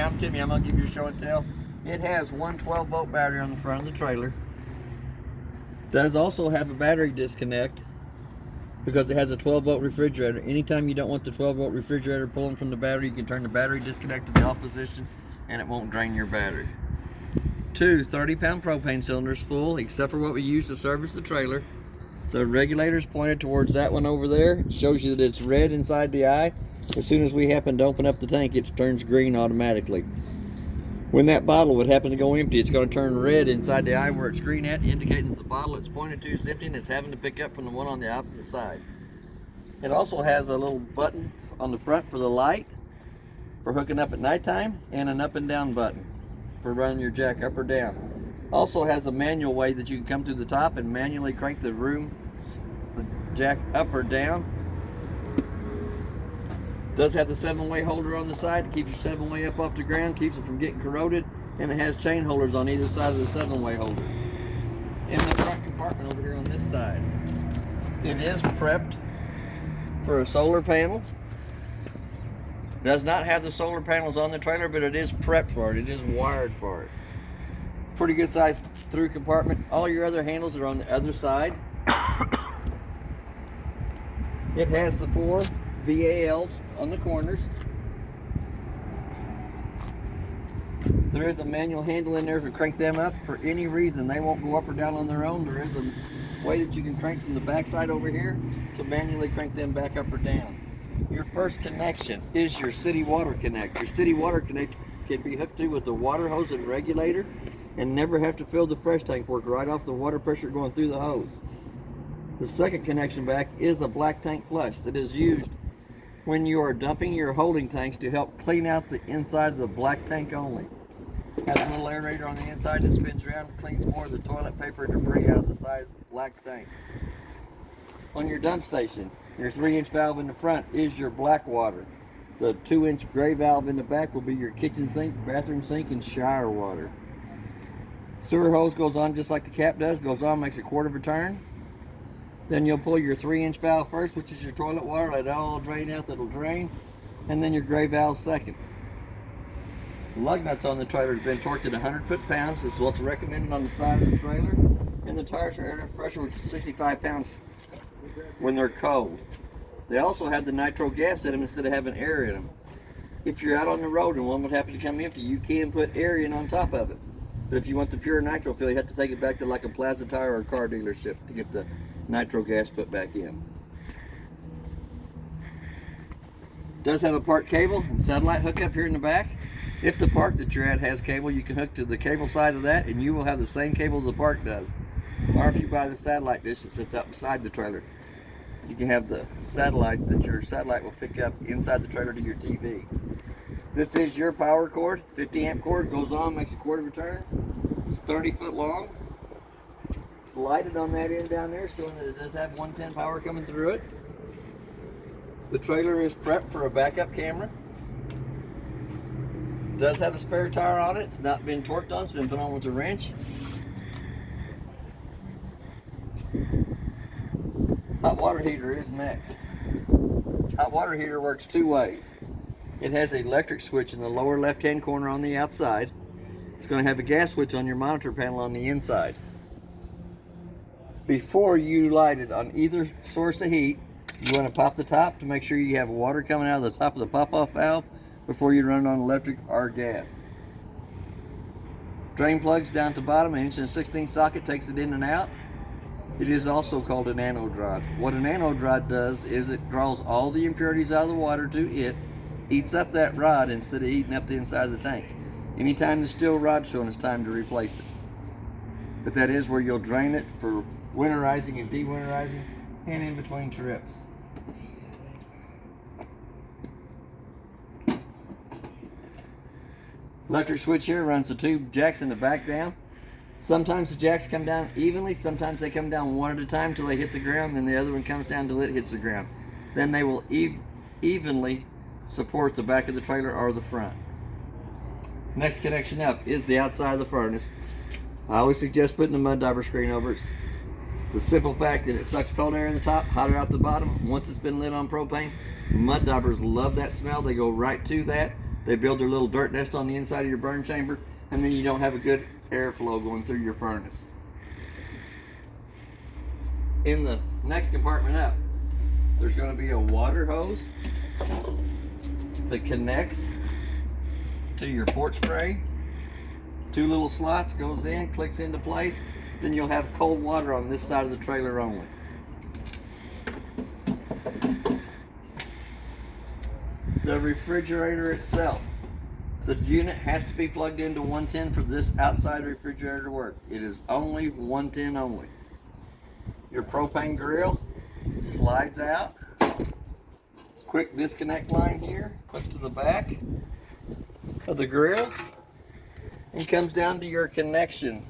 around Timmy, I'm going to give you a show and tell. It has one 12-volt battery on the front of the trailer. Does also have a battery disconnect because it has a 12-volt refrigerator. Anytime you don't want the 12-volt refrigerator pulling from the battery, you can turn the battery disconnect to the off position and it won't drain your battery. Two 30-pound propane cylinders full, except for what we use to service the trailer. The regulator's pointed towards that one over there. It shows you that it's red inside the eye. As soon as we happen to open up the tank, it turns green automatically. When that bottle would happen to go empty, it's going to turn red inside the eye where it's green at, indicating that the bottle it's pointed to is empty and it's having to pick up from the one on the opposite side. It also has a little button on the front for the light for hooking up at nighttime, and an up and down button for running your jack up or down. Also has a manual way that you can come to the top and manually crank the jack up or down. Does have the 7-way holder on the side to keep your 7-way up off the ground, keeps it from getting corroded, and it has chain holders on either side of the 7-way holder. In the front compartment over here on this side, it is prepped for a solar panel. Does not have the solar panels on the trailer, but it is prepped for it. It is wired for it. Pretty good size through compartment. All your other handles are on the other side. It has the 4 VALs on the corners. There is a manual handle in there to crank them up for any reason. They won't go up or down on their own. There is a way that you can crank from the back side over here to manually crank them back up or down. Your first connection is your city water connect. Your city water connect can be hooked to with the water hose and regulator and never have to fill the fresh tank, work right off the water pressure going through the hose. The second connection back is a black tank flush that is used when you are dumping your holding tanks to help clean out the inside of the black tank only. Has a little aerator on the inside that spins around and cleans more of the toilet paper and debris out of the side of the black tank. On your dump station, your 3-inch valve in the front is your black water. The 2-inch gray valve in the back will be your kitchen sink, bathroom sink, and shower water. Sewer hose goes on just like the cap does, goes on, makes a quarter of a turn. Then you'll pull your 3-inch valve first, which is your toilet water, let it all drain out, that'll drain. And then your gray valve second. The lug nuts on the trailer has been torqued at 100 foot-pounds, which is what's recommended on the side of the trailer. And the tires are air pressure, which is 65 pounds when they're cold. They also have the nitro gas in them instead of having air in them. If you're out on the road and one would happen to come empty, you can put air in on top of it. But if you want the pure nitro fill, you have to take it back to like a Plaza Tire or a car dealership to get the nitro gas put back in. Does have a park cable and satellite hookup here in the back. If the park that you're at has cable, you can hook to the cable side of that and you will have the same cable the park does. Or if you buy the satellite dish that sits out beside the trailer, you can have the satellite that your satellite will pick up inside the trailer to your TV. This is your power cord, 50 amp cord, goes on, makes a quarter of a turn. It's 30 foot long. It's lighted on that end down there, showing that it does have 110 power coming through it. The trailer is prepped for a backup camera. Does have a spare tire on it. It's not been torqued on, it's been put on with a wrench. Hot water heater is next. Hot water heater works 2 ways. It has an electric switch in the lower left hand corner on the outside. It's going to have a gas switch on your monitor panel on the inside. Before you light it on either source of heat, you want to pop the top to make sure you have water coming out of the top of the pop-off valve before you run it on electric or gas. Drain plugs down to bottom, an 1 1/16 socket takes it in and out. It is also called an anode rod. What an anode rod does is it draws all the impurities out of the water to it, eats up that rod instead of eating up the inside of the tank. Anytime the steel rod's showing, it's time to replace it. But that is where you'll drain it for winterizing and de-winterizing and in between trips. Electric switch here runs the 2 jacks in the back down. Sometimes the jacks come down evenly, sometimes they come down one at a time till they hit the ground, then the other one comes down till it hits the ground. Then they will evenly support the back of the trailer or the front. Next connection up is the outside of the furnace. I always suggest putting a mud dauber screen over it. The simple fact that it sucks cold air in the top, hot air out the bottom. Once it's been lit on propane, mud daubers love that smell. They go right to that. They build their little dirt nest on the inside of your burn chamber, and then you don't have a good airflow going through your furnace. In the next compartment up, there's going to be a water hose that connects to your port spray. 2 little slots, goes in, clicks into place. Then you'll have cold water on this side of the trailer only. The refrigerator itself, the unit has to be plugged into 110 for this outside refrigerator to work. It is only 110 only. Your propane grill slides out. Quick disconnect line here, hooks to the back of the grill, and comes down to your connection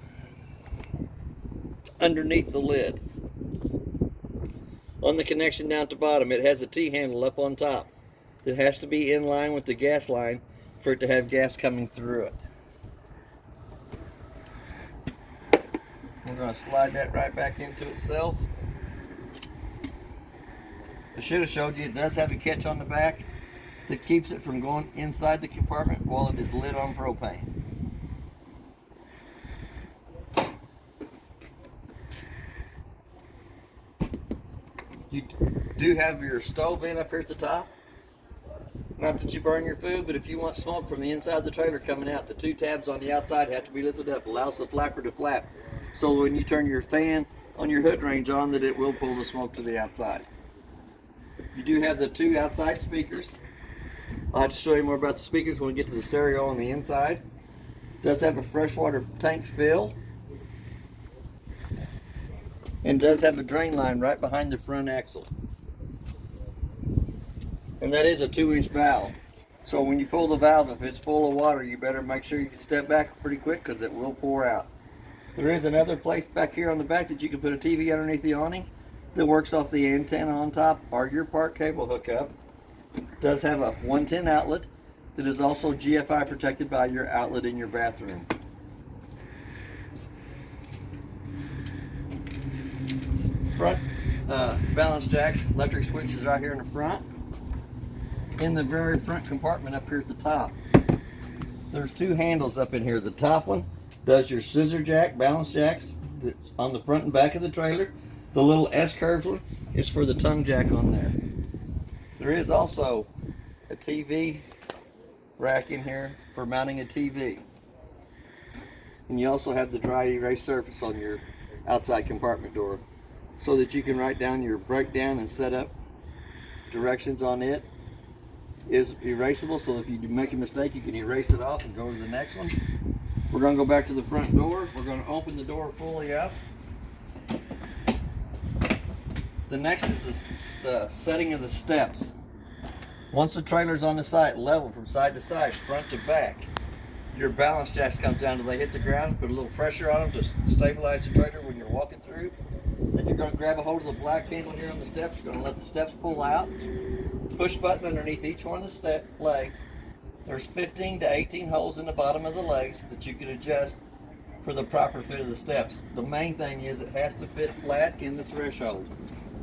underneath the lid. On the connection down at the bottom, it has a T-handle up on top that has to be in line with the gas line for it to have gas coming through it. We're going to slide that right back into itself. I should have showed you it does have a catch on the back that keeps it from going inside the compartment while it is lit on propane. You do have your stove in up here at the top. Not that you burn your food, but if you want smoke from the inside of the trailer coming out, the 2 tabs on the outside have to be lifted up. Allows the flapper to flap. So when you turn your fan on your hood range on, that it will pull the smoke to the outside. You do have the 2 outside speakers. I'll have to show you more about the speakers when we get to the stereo on the inside. It does have a freshwater tank fill. And does have a drain line right behind the front axle. And that is a 2-inch valve. So when you pull the valve, if it's full of water, you better make sure you can step back pretty quick because it will pour out. There is another place back here on the back that you can put a TV underneath the awning that works off the antenna on top or your park cable hookup. It does have a 110 outlet that is also GFI protected by your outlet in your bathroom. Front balance jacks, electric switches right here in the front. In the very front compartment up here at the top, there's 2 handles up in here. The top one does your scissor jack, balance jacks that's on the front and back of the trailer. The little S-curved one is for the tongue jack on there. There is also a TV rack in here for mounting a TV. And you also have the dry erase surface on your outside compartment door so that you can write down your breakdown and setup directions on it. Is erasable, so if you make a mistake you can erase it off and go to the next one. We're going to go back to the front door. We're going to open the door fully up. The next is the setting of the steps. Once the trailer's on the side, level from side to side, front to back, your balance jacks come down till they hit the ground. Put a little pressure on them to stabilize the trailer when you're walking through. Then you're going to grab a hold of the black handle here on the steps. You're going to let the steps pull out. Push button underneath each one of the legs. There's 15 to 18 holes in the bottom of the legs that you can adjust for the proper fit of the steps. The main thing is it has to fit flat in the threshold.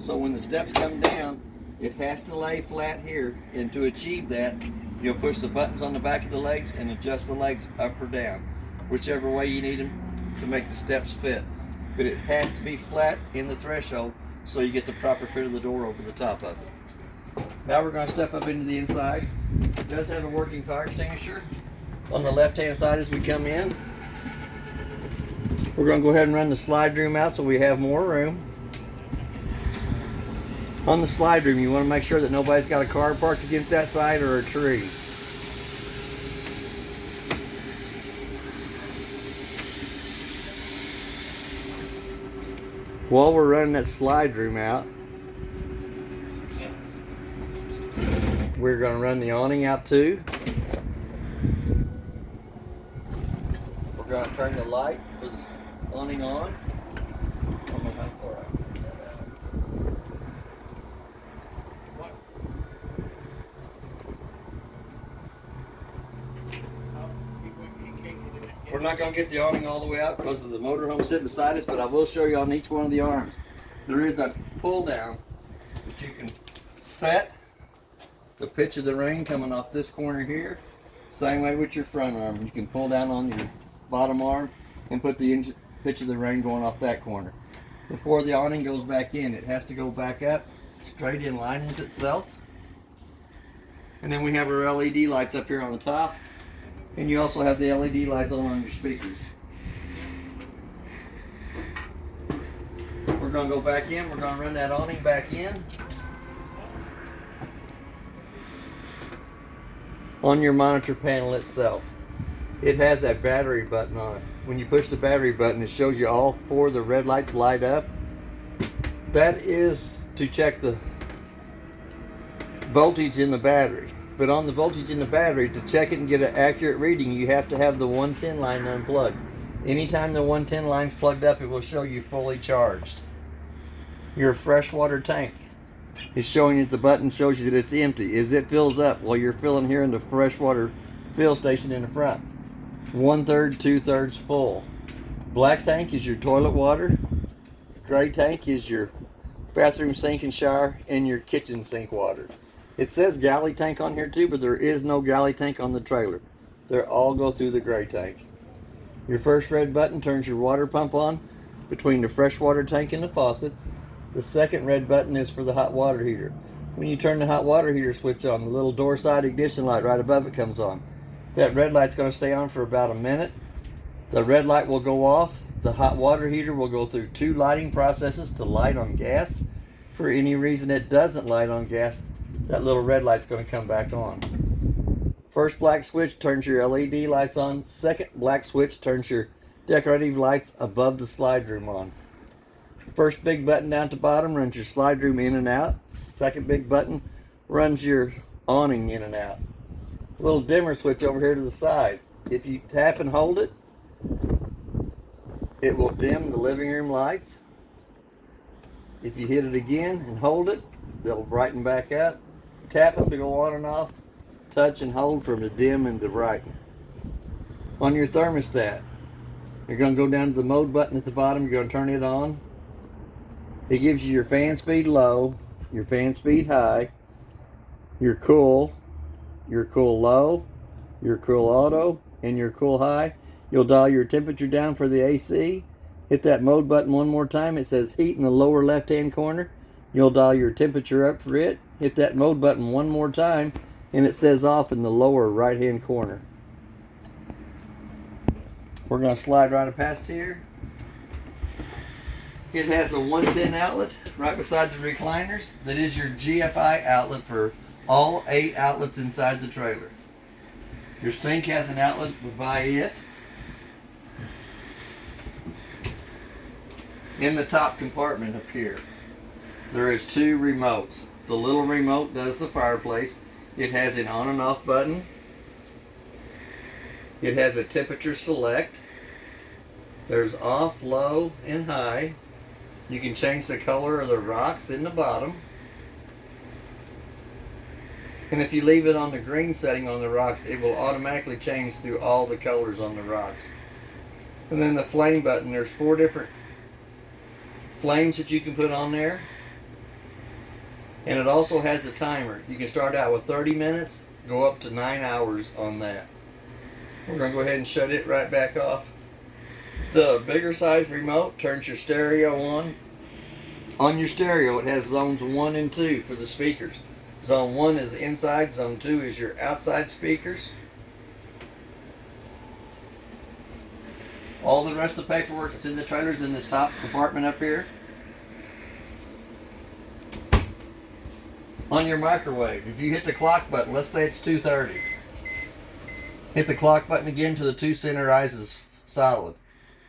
So when the steps come down, it has to lay flat here, and to achieve that, you'll push the buttons on the back of the legs and adjust the legs up or down, whichever way you need them to make the steps fit. But it has to be flat in the threshold so you get the proper fit of the door over the top of it. Now we're going to step up into the inside. It does have a working fire extinguisher on the left-hand side as we come in. We're going to go ahead and run the slide room out so we have more room. On the slide room, you want to make sure that nobody's got a car parked against that side or a tree. While we're running that slide room out, we're going to run the awning out too. We're going to turn the light for the awning on. We're not going to get the awning all the way out because of the motorhome sitting beside us, but I will show you on each one of the arms. There is a pull down that you can set the pitch of the ring coming off this corner here, Same way with your front arm. You can pull down on your bottom arm and put the pitch of the rain going off that corner. Before the awning goes back in, it has to go back up straight in line with itself. And then we have our LED lights up here on the top, and you also have the LED lights on your speakers. We're going to go back in. We're going to run that awning back in. On your monitor panel itself, it has that battery button on it. When you push the battery button, it shows you all 4 of the red lights light up. That is to check the voltage in the battery. But on the voltage in the battery, to check it and get an accurate reading, you have to have the 110 line unplugged. Anytime the 110 line's plugged up, it will show you fully charged. Your freshwater tank is showing you, the button shows you that it's empty. As it fills up, while you're filling here in the freshwater fill station in the front. 1/3, 2/3 full. Black tank is your toilet water. Gray tank is your bathroom sink and shower, and your kitchen sink water. It says galley tank on here too, but there is no galley tank on the trailer. They all go through the gray tank. Your first red button turns your water pump on between the freshwater tank and the faucets. The second red button is for the hot water heater. When you turn the hot water heater switch on, the little door side ignition light right above it comes on. That red light's going to stay on for about a minute. The red light will go off. The hot water heater will go through 2 lighting processes to light on gas. For any reason it doesn't light on gas, that little red light's going to come back on. First black switch turns your LED lights on. Second black switch turns your decorative lights above the slide room on. First big button down at the bottom runs your slide room in and out. Second big button runs your awning in and out. A little dimmer switch over here to the side. If you tap and hold it, it will dim the living room lights. If you hit it again and hold it, they'll brighten back up. Tap them to go on and off. Touch and hold from the dim and the brighten. On your thermostat, you're going to go down to the mode button at the bottom. You're going to turn it on. It gives you your fan speed low, your fan speed high, your cool low, your cool auto, and your cool high. You'll dial your temperature down for the AC. Hit that mode button one more time. It says heat in the lower left hand corner. You'll dial your temperature up for it. Hit that mode button one more time, and it says off in the lower right hand corner. We're going to slide right past here. It has a 110 outlet right beside the recliners. That is your GFI outlet for all 8 outlets inside the trailer. Your sink has an outlet by it. In the top compartment up here, there is 2 remotes. The little remote does the fireplace. It has an on and off button. It has a temperature select. There's off, low, and high. You can change the color of the rocks in the bottom. And if you leave it on the green setting on the rocks, it will automatically change through all the colors on the rocks. And then the flame button, there's 4 different flames that you can put on there. And it also has a timer. You can start out with 30 minutes, go up to 9 hours on that. We're going to go ahead and shut it right back off. The bigger size remote turns your stereo on. On your stereo, it has zones 1 and 2 for the speakers. Zone 1 is the inside, zone 2 is your outside speakers. All the rest of the paperwork that's in the trailer is in this top compartment up here. On your microwave, if you hit the clock button, let's say it's 2:30. Hit the clock button again till the 2 center rises solid.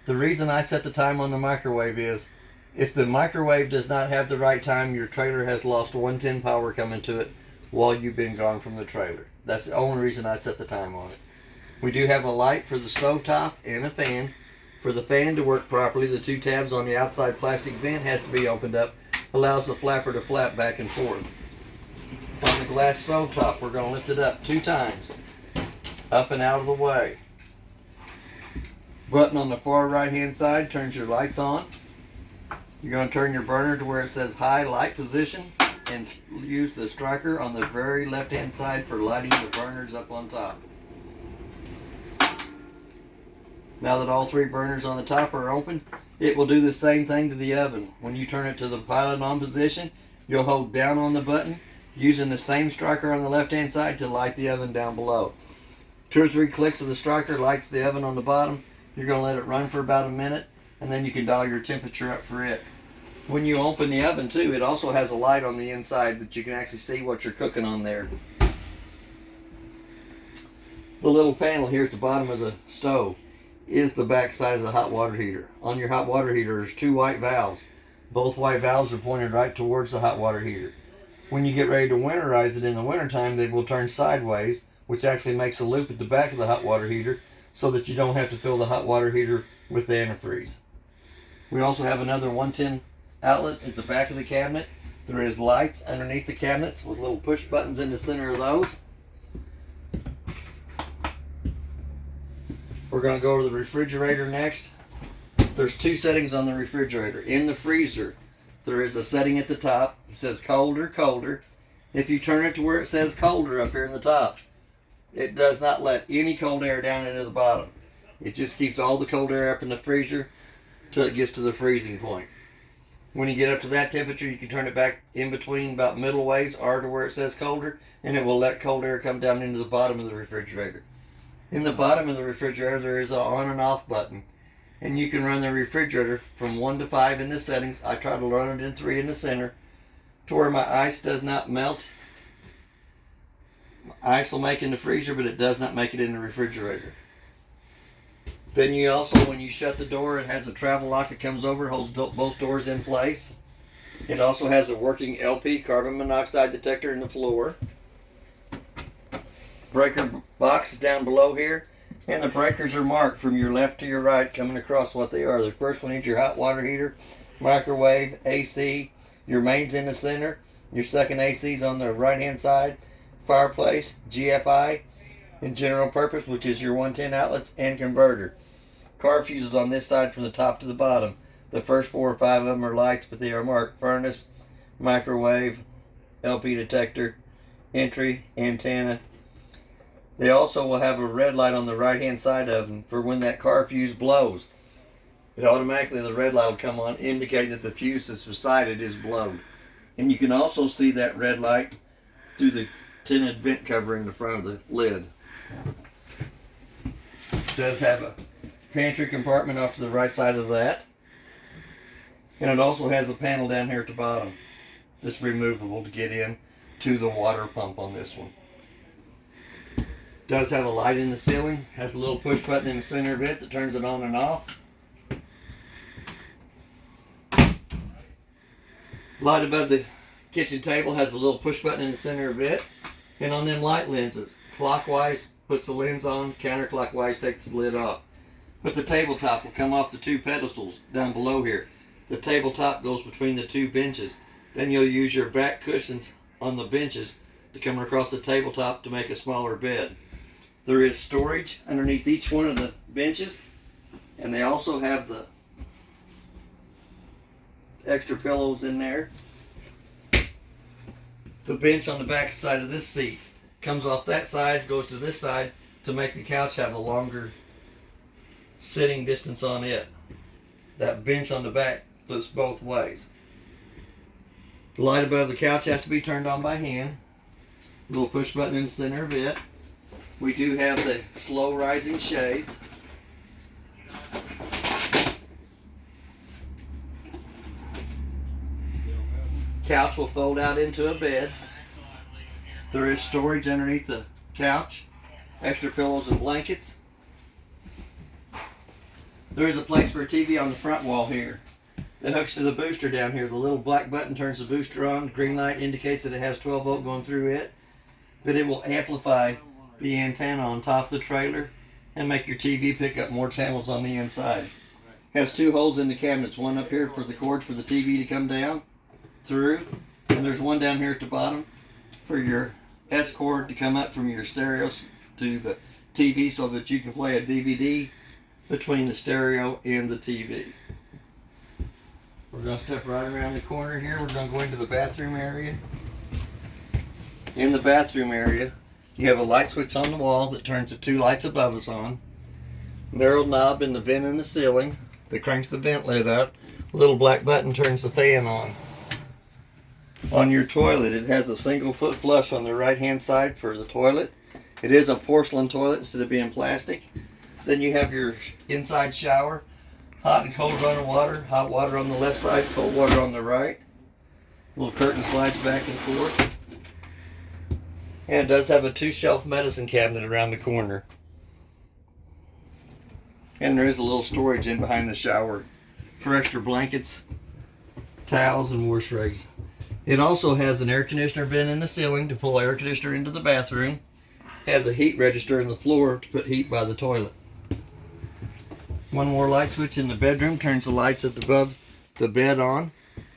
The reason I set the time on the microwave is if the microwave does not have the right time, your trailer has lost 110 power coming to it while you've been gone from the trailer. That's the only reason I set the time on it. We do have a light for the stovetop and a fan. For the fan to work properly, the 2 tabs on the outside plastic vent has to be opened up. Allows the flapper to flap back and forth. On the glass stovetop, we're going to lift it up 2 times. Up and out of the way. Button on the far right hand side turns your lights on. You're going to turn your burner to where it says high light position and use the striker on the very left hand side for lighting the burners up on top. Now that all 3 burners on the top are open, it will do the same thing to the oven. When you turn it to the pilot on position, you'll hold down on the button using the same striker on the left hand side to light the oven down below. 2 or 3 clicks of the striker lights the oven on the bottom. You're going to let it run for about a minute, and then you can dial your temperature up for it. When you open the oven too, it also has a light on the inside that you can actually see what you're cooking on there. The little panel here at the bottom of the stove is the back side of the hot water heater. On your hot water heater, there's 2 white valves. Both white valves are pointed right towards the hot water heater. When you get ready to winterize it in the wintertime, they will turn sideways, which actually makes a loop at the back of the hot water heater so that you don't have to fill the hot water heater with the antifreeze. We also have another 110 outlet at the back of the cabinet. There is lights underneath the cabinets with little push buttons in the center of those. We're going to go to the refrigerator next. There's 2 settings on the refrigerator. In the freezer, there is a setting at the top. It says colder, colder. If you turn it to where it says colder up here in the top, it does not let any cold air down into the bottom. It just keeps all the cold air up in the freezer till it gets to the freezing point. When you get up to that temperature, you can turn it back in between about middle ways or to where it says colder, and it will let cold air come down into the bottom of the refrigerator. In the bottom of the refrigerator, there is an on and off button, and you can run the refrigerator from 1 to 5 in the settings. I try to run it in 3 in the center to where my ice does not melt. Ice will make in the freezer, but it does not make it in the refrigerator. Then you also, when you shut the door, it has a travel lock that comes over, holds both doors in place. It also has a working LP carbon monoxide detector in the floor. Breaker box is down below here, and the breakers are marked from your left to your right coming across what they are. The first one is your hot water heater, microwave, AC. Your main's in the center. Your second AC is on the right hand side. Fireplace, GFI, and general purpose, which is your 110 outlets and converter. Car fuses on this side from the top to the bottom. The first 4 or 5 of them are lights, but they are marked furnace, microwave, LP detector, entry, antenna. They also will have a red light on the right hand side of them for when that car fuse blows. It automatically, the red light will come on, indicate that the fuse that's beside it is blown. And you can also see that red light through the tinted vent covering the front of the lid. It does have a pantry compartment off to the right side of that. And it also has a panel down here at the bottom that's removable to get in to the water pump on this one. It does have a light in the ceiling, has a little push button in the center of it that turns it on and off. Light above the kitchen table has a little push button in the center of it. And on them light lenses, clockwise puts the lens on, counterclockwise takes the lid off. But the tabletop will come off the 2 pedestals down below here. The tabletop goes between the 2 benches. Then you'll use your back cushions on the benches to come across the tabletop to make a smaller bed. There is storage underneath each one of the benches, and they also have the extra pillows in there. The bench on the back side of this seat comes off that side, goes to this side to make the couch have a longer sitting distance on it. That bench on the back flips both ways. The light above the couch has to be turned on by hand. Little push button in the center of it. We do have the slow rising shades. Couch will fold out into a bed. There is storage underneath the couch, extra pillows and blankets. There is a place for a TV on the front wall here that hooks to the booster down here. The little black button turns the booster on. Green light indicates that it has 12 volt going through it, but it will amplify the antenna on top of the trailer and make your TV pick up more channels on the inside. It has 2 holes in the cabinets, one up here for the cords for the TV to come down through, and there's one down here at the bottom for your S cord to come up from your stereos to the TV so that you can play a DVD between the stereo and the TV. We're going to step right around the corner here. We're going to go into the bathroom area. In the bathroom area, you have a light switch on the wall that turns the 2 lights above us on. narrow knob in the vent in the ceiling that cranks the vent lid up. A little black button turns the fan on. On your toilet, it has a single foot flush on the right hand side for the toilet. It is a porcelain toilet instead of being plastic. Then you have your inside shower, hot and cold running water, hot water on the left side, cold water on the right. Little curtain slides back and forth. And it does have a 2-shelf medicine cabinet around the corner. And there is a little storage in behind the shower for extra blankets, towels, and wash rags. It also has an air conditioner vent in the ceiling to pull air conditioner into the bathroom. It has a heat register in the floor to put heat by the toilet. One more light switch in the bedroom turns the lights up above the bed on.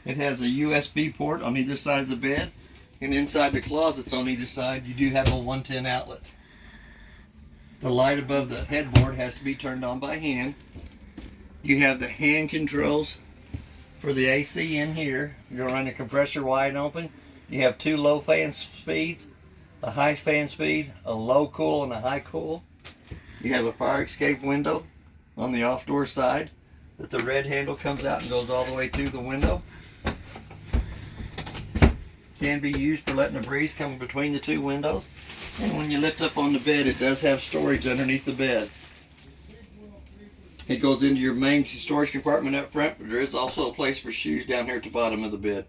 It has a USB port on either side of the bed, and inside the closets on either side you do have a 110 outlet. The light above the headboard has to be turned on by hand. You have the hand controls for the AC in here. You're going to run the compressor wide open. You have 2 low fan speeds, a high fan speed, a low cool, and a high cool. You have a fire escape window on the off door side that the red handle comes out and goes all the way through the window. Can be used for letting the breeze come between the 2 windows. And when you lift up on the bed, it does have storage underneath the bed. It goes into your main storage compartment up front, but there is also a place for shoes down here at the bottom of the bed.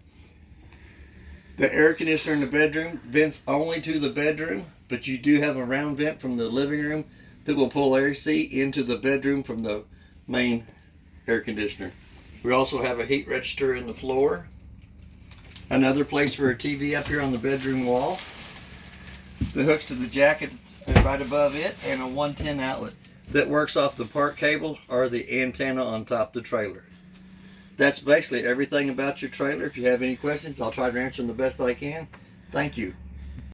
The air conditioner in the bedroom vents only to the bedroom, but you do have a round vent from the living room that will pull AC into the bedroom from the main air conditioner. We also have a heat register in the floor. Another place for a TV up here on the bedroom wall. The hooks to the jacket right above it, and a 110 outlet that works off the park cable or the antenna on top of the trailer. That's basically everything about your trailer. If you have any questions, I'll try to answer them the best that I can. Thank you.